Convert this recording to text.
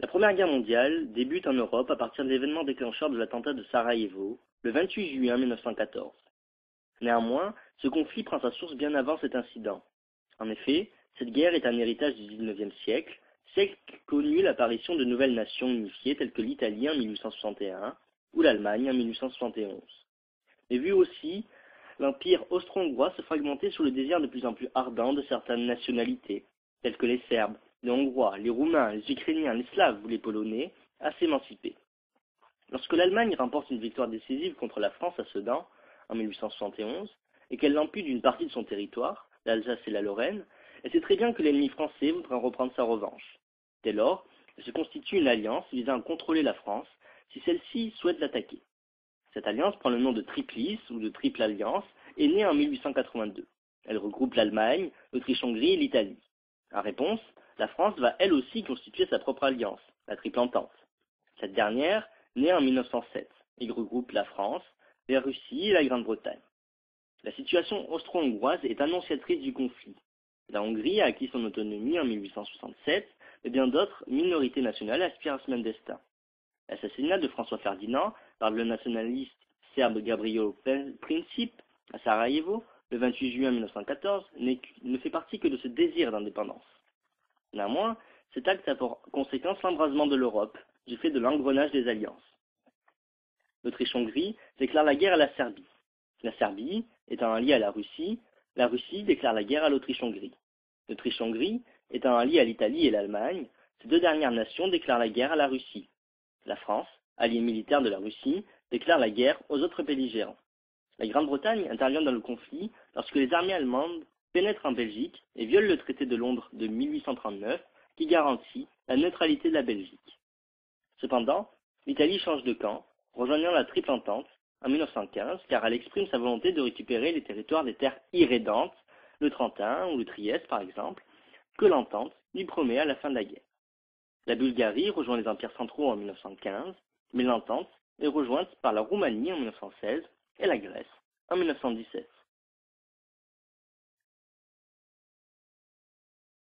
La Première Guerre mondiale débute en Europe à partir de l'événement déclencheur de l'attentat de Sarajevo, le 28 juillet 1914. Néanmoins, ce conflit prend sa source bien avant cet incident. En effet, cette guerre est un héritage du XIXe siècle connu l'apparition de nouvelles nations unifiées telles que l'Italie en 1861 ou l'Allemagne en 1871. Mais vu aussi l'empire austro-hongrois se fragmenter sous le désir de plus en plus ardent de certaines nationalités, telles que les Serbes, les Hongrois, les Roumains, les Ukrainiens, les Slaves ou les Polonais, à s'émanciper. Lorsque l'Allemagne remporte une victoire décisive contre la France à Sedan, en 1871, et qu'elle l'ampute d'une partie de son territoire, l'Alsace et la Lorraine, elle sait très bien que l'ennemi français voudra reprendre sa revanche. Dès lors, elle se constitue une alliance visant à contrôler la France si celle-ci souhaite l'attaquer. Cette alliance prend le nom de Triplice ou de Triple Alliance et est née en 1882. Elle regroupe l'Allemagne, l'Autriche-Hongrie et l'Italie. En réponse, la France va elle aussi constituer sa propre alliance, la Triple Entente. Cette dernière, née en 1907, et regroupe la France, la Russie et la Grande-Bretagne. La situation austro-hongroise est annonciatrice du conflit. La Hongrie a acquis son autonomie en 1867, et bien d'autres minorités nationales aspirent à ce même destin. L'assassinat de François Ferdinand par le nationaliste serbe Gavrilo Princip à Sarajevo, le 28 juin 1914, ne fait partie que de ce désir d'indépendance. Néanmoins, cet acte a pour conséquence l'embrasement de l'Europe, du fait de l'engrenage des alliances. L'Autriche-Hongrie déclare la guerre à la Serbie. La Serbie étant alliée à la Russie déclare la guerre à l'Autriche-Hongrie. L'Autriche-Hongrie étant alliée à l'Italie et l'Allemagne, ces deux dernières nations déclarent la guerre à la Russie. La France, alliée militaire de la Russie, déclare la guerre aux autres belligérants. La Grande-Bretagne intervient dans le conflit lorsque les armées allemandes pénètrent en Belgique et violent le traité de Londres de 1839 qui garantit la neutralité de la Belgique. Cependant, l'Italie change de camp, rejoignant la Triple Entente en 1915 car elle exprime sa volonté de récupérer les territoires des terres irrédentes, le Trentin ou le Trieste par exemple, que l'Entente lui promet à la fin de la guerre. La Bulgarie rejoint les empires centraux en 1915, mais l'Entente est rejointe par la Roumanie en 1916 et la Grèce en 1917.